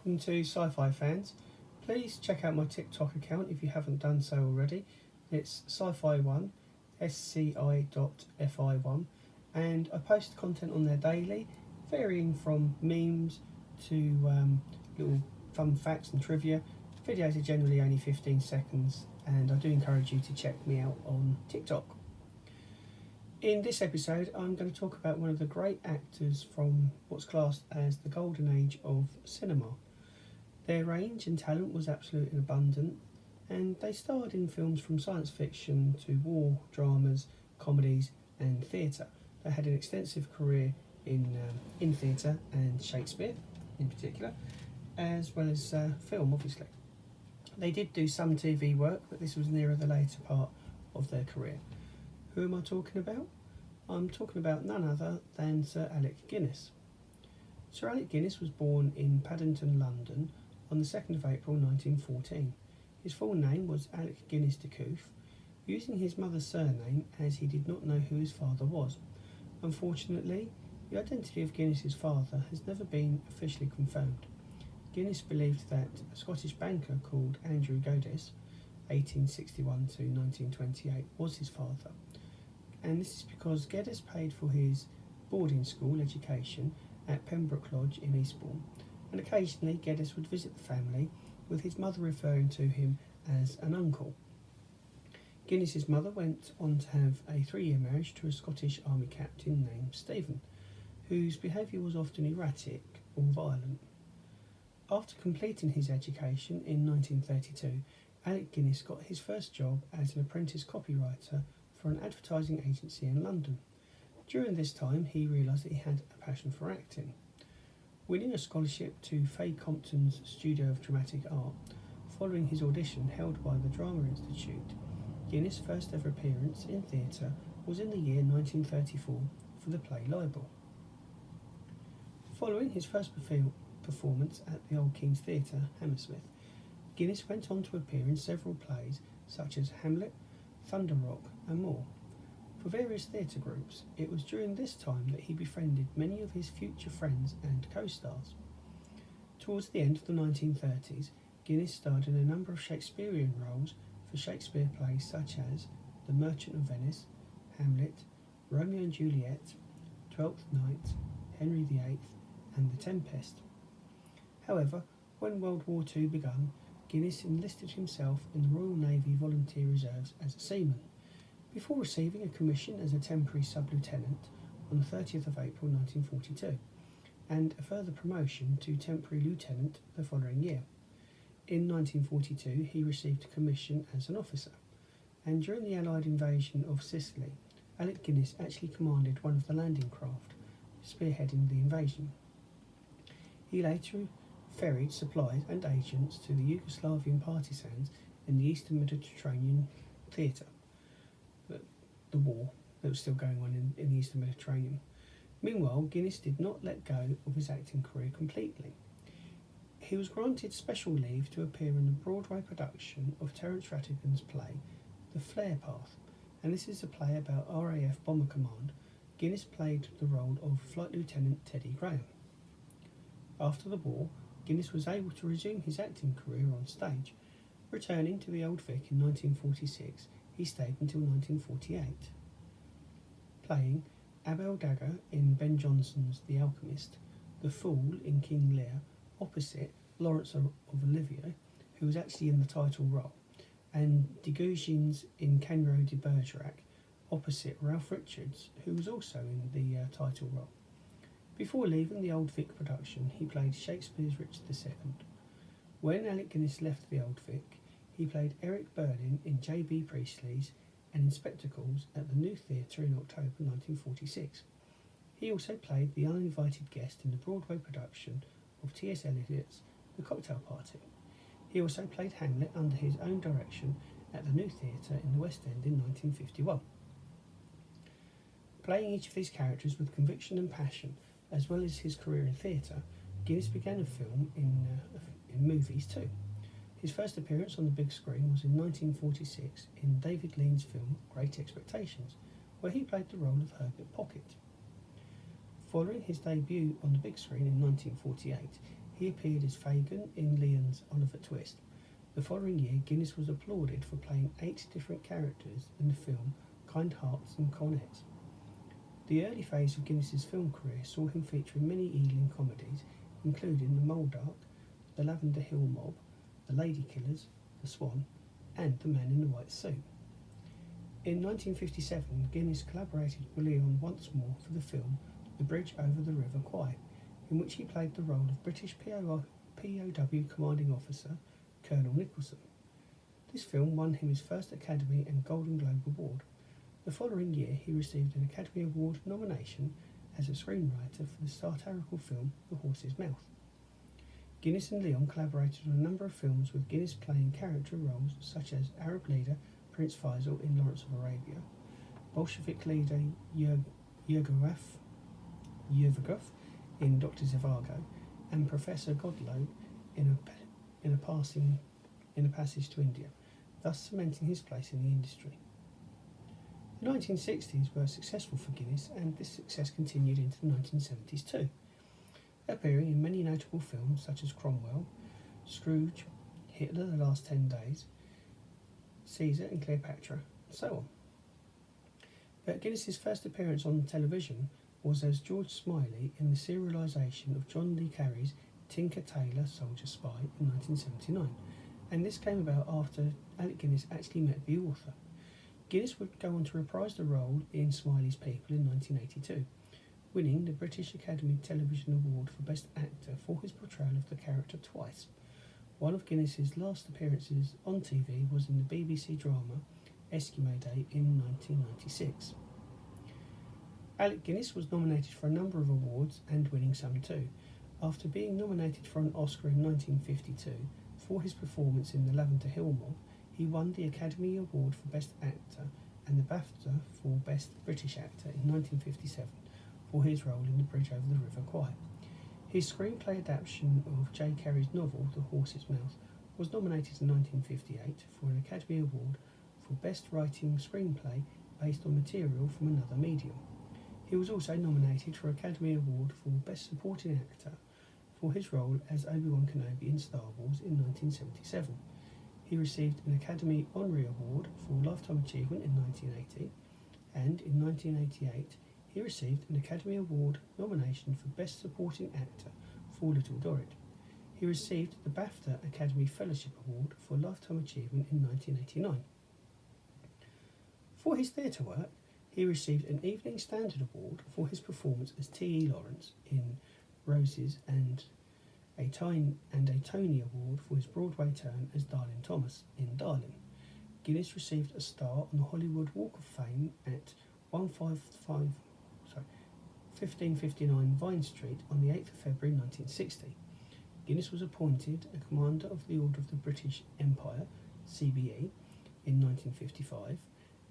Welcome to Sci-Fi fans. Please check out my TikTok account if you haven't done so already. It's Sci-Fi1, SCI.FI1, and I post content on there daily, varying from memes to little fun facts and trivia. Videos are generally only 15 seconds, and I do encourage you to check me out on TikTok. In this episode, I'm going to talk about one of the great actors from what's classed as the golden age of cinema. Their range and talent was absolute and abundant, and they starred in films from science fiction to war, dramas, comedies and theatre. They had an extensive career in theatre and Shakespeare in particular, as well as film obviously. They did do some TV work, but this was nearer the later part of their career. Who am I talking about? I'm talking about none other than Sir Alec Guinness. Sir Alec Guinness was born in Paddington, London on the 2nd of April 1914. His full name was Alec Guinness de Couf, using his mother's surname as he did not know who his father was. Unfortunately, the identity of Guinness's father has never been officially confirmed. Guinness believed that a Scottish banker called Andrew Godis, 1861 to 1928, was his father, and this is because Geddes paid for his boarding school education at Pembroke Lodge in Eastbourne, and occasionally Geddes would visit the family, with his mother referring to him as an uncle. Guinness's mother went on to have a 3-year marriage to a Scottish army captain named Stephen, whose behaviour was often erratic or violent. After completing his education in 1932, Alec Guinness got his first job as an apprentice copywriter for an advertising agency in London. During this time, he realised that he had a passion for acting. Winning a scholarship to Fay Compton's Studio of Dramatic Art, following his audition held by the Drama Institute, Guinness' first ever appearance in theatre was in the year 1934 for the play Libel. Following his first performance at the Old King's Theatre, Hammersmith, Guinness went on to appear in several plays such as Hamlet, Thunder Rock and more. For various theatre groups, it was during this time that he befriended many of his future friends and co-stars. Towards the end of the 1930s, Guinness starred in a number of Shakespearean roles for Shakespeare plays such as The Merchant of Venice, Hamlet, Romeo and Juliet, Twelfth Night, Henry VIII and The Tempest. However, when World War II began, Guinness enlisted himself in the Royal Navy Volunteer Reserves as a seaman, before receiving a commission as a temporary sub-lieutenant on the 30th of April 1942, and a further promotion to temporary lieutenant the following year. In 1942 he received a commission as an officer, and during the Allied invasion of Sicily, Alec Guinness actually commanded one of the landing craft, spearheading the invasion. He later ferried supplies and agents to the Yugoslavian partisans in the Eastern Mediterranean theatre, the war that was still going on in the Eastern Mediterranean. Meanwhile, Guinness did not let go of his acting career completely. He was granted special leave to appear in the Broadway production of Terence Rattigan's play The Flare Path, and this is a play about RAF Bomber Command. Guinness played the role of Flight Lieutenant Teddy Graham. After the war, Guinness was able to resume his acting career on stage. Returning to the Old Vic in 1946, he stayed until 1948, playing Abel Dagger in Ben Jonson's The Alchemist, the Fool in King Lear, opposite Laurence of Olivier, who was actually in the title role, and Degouchins in Canro de Bergerac, opposite Ralph Richards, who was also in the title role. Before leaving the Old Vic production, he played Shakespeare's Richard II. When Alec Guinness left the Old Vic, he played Eric Berlin in J.B. Priestley's and in Spectacles at the New Theatre in October 1946. He also played the uninvited guest in the Broadway production of T.S. Eliot's The Cocktail Party. He also played Hamlet under his own direction at the New Theatre in the West End in 1951. Playing each of these characters with conviction and passion, as well as his career in theatre, Guinness began a film in movies too. His first appearance on the big screen was in 1946 in David Lean's film Great Expectations, where he played the role of Herbert Pocket. Following his debut on the big screen in 1948, He appeared as Fagin in Leon's Oliver Twist. The following year, Guinness was applauded for playing 8 different characters in the film Kind Hearts and Cornets. The early phase of Guinness's film career saw him feature in many Ealing comedies, including The Mouldark, The Lavender Hill Mob, The Lady Killers, The Swan, and The Man in the White Suit. In 1957, Guinness collaborated with Leon once more for the film The Bridge Over the River Kwai, in which he played the role of British POW commanding officer Colonel Nicholson. This film won him his first Academy and Golden Globe Award. The following year, he received an Academy Award nomination as a screenwriter for the satirical film The Horse's Mouth. Guinness and Leon collaborated on a number of films, with Guinness playing character roles such as Arab leader Prince Faisal in Lawrence of Arabia, Bolshevik leader Yergov in Dr. Zhivago, and Professor Godlow in a Passage to India, thus cementing his place in the industry. The 1960s were successful for Guinness, and this success continued into the 1970s too, appearing in many notable films such as Cromwell, Scrooge, Hitler the Last 10 Days, Caesar and Cleopatra, and so on. But Guinness's first appearance on television was as George Smiley in the serialisation of John Le Carre's Tinker Tailor Soldier Spy in 1979, and this came about after Alec Guinness actually met the author. Guinness would go on to reprise the role in Smiley's People in 1982, winning the British Academy Television Award for Best Actor for his portrayal of the character twice. One of Guinness's last appearances on TV was in the BBC drama Eskimo Day in 1996. Alec Guinness was nominated for a number of awards and winning some too. After being nominated for an Oscar in 1952 for his performance in The Lavender Hill Mob, he won the Academy Award for Best Actor and the BAFTA for Best British Actor in 1957 for his role in The Bridge Over the River Kwai. His screenplay adaptation of J. Carey's novel The Horse's Mouth was nominated in 1958 for an Academy Award for Best Writing Screenplay based on material from another medium. He was also nominated for Academy Award for Best Supporting Actor for his role as Obi-Wan Kenobi in Star Wars in 1977. He received an Academy Honorary Award for Lifetime Achievement in 1980, and in 1988 he received an Academy Award nomination for Best Supporting Actor for Little Dorrit. He received the BAFTA Academy Fellowship Award for Lifetime Achievement in 1989. For his theatre work, he received an Evening Standard Award for his performance as T.E. Lawrence in Roses, and a Tony Award for his Broadway turn as Darlin Thomas in Darlin. Guinness received a star on the Hollywood Walk of Fame at 1559 Vine Street on the 8th of February 1960. Guinness was appointed a Commander of the Order of the British Empire, CBE, in 1955,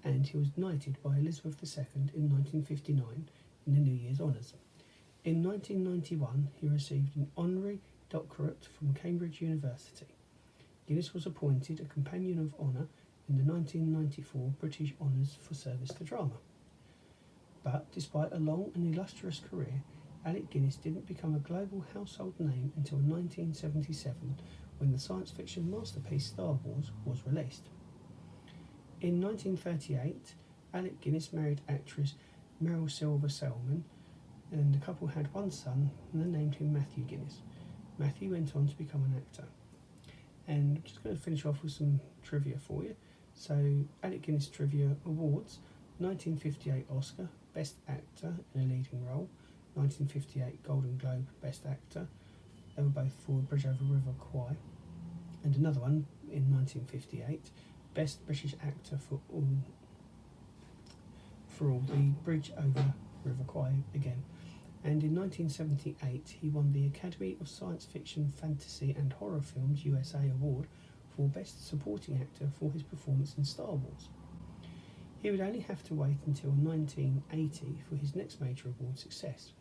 and he was knighted by Elizabeth II in 1959 in the New Year's Honours. In 1991, he received an honorary doctorate from Cambridge University. Guinness was appointed a Companion of Honour in the 1994 British Honours for Service to Drama. But despite a long and illustrious career, Alec Guinness didn't become a global household name until 1977, when the science fiction masterpiece Star Wars was released. In 1938, Alec Guinness married actress Meryl Silver Selman, and the couple had one son, and they named him Matthew Guinness. Matthew went on to become an actor. And I'm just going to finish off with some trivia for you. So, Alec Guinness Trivia Awards: 1958 Oscar, Best Actor in a Leading Role; 1958 Golden Globe, Best Actor. They were both for Bridge Over River Kwai. And another one in 1958, Best British Actor for all the Bridge Over River Kwai again. And in 1978 he won the Academy of Science Fiction, Fantasy and Horror Films USA Award for Best Supporting Actor for his performance in Star Wars. He would only have to wait until 1980 for his next major award success.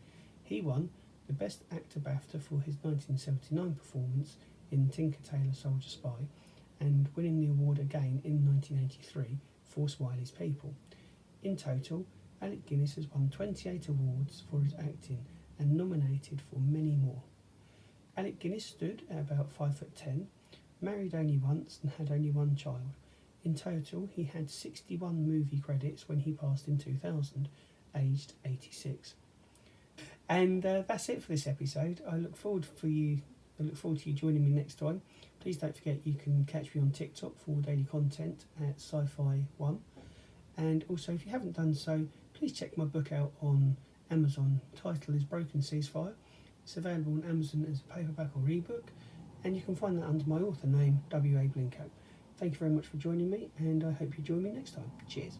He won the Best Actor BAFTA for his 1979 performance in Tinker Tailor Soldier Spy, and winning the award again in 1983 for Smiley's People. In total, Alec Guinness has won 28 awards for his acting and nominated for many more. Alec Guinness stood at about 5'10", married only once and had only one child. In total, he had 61 movie credits when he passed in 2000, aged 86. And that's it for this episode. I look forward to you joining me next time. Please don't forget you can catch me on TikTok for all daily content at Sci-Fi 1. And also, if you haven't done so, please check my book out on Amazon. Title is Broken Ceasefire. It's available on Amazon as a paperback or ebook, and you can find that under my author name, W.A. Blinko. Thank you very much for joining me, and I hope you join me next time. Cheers.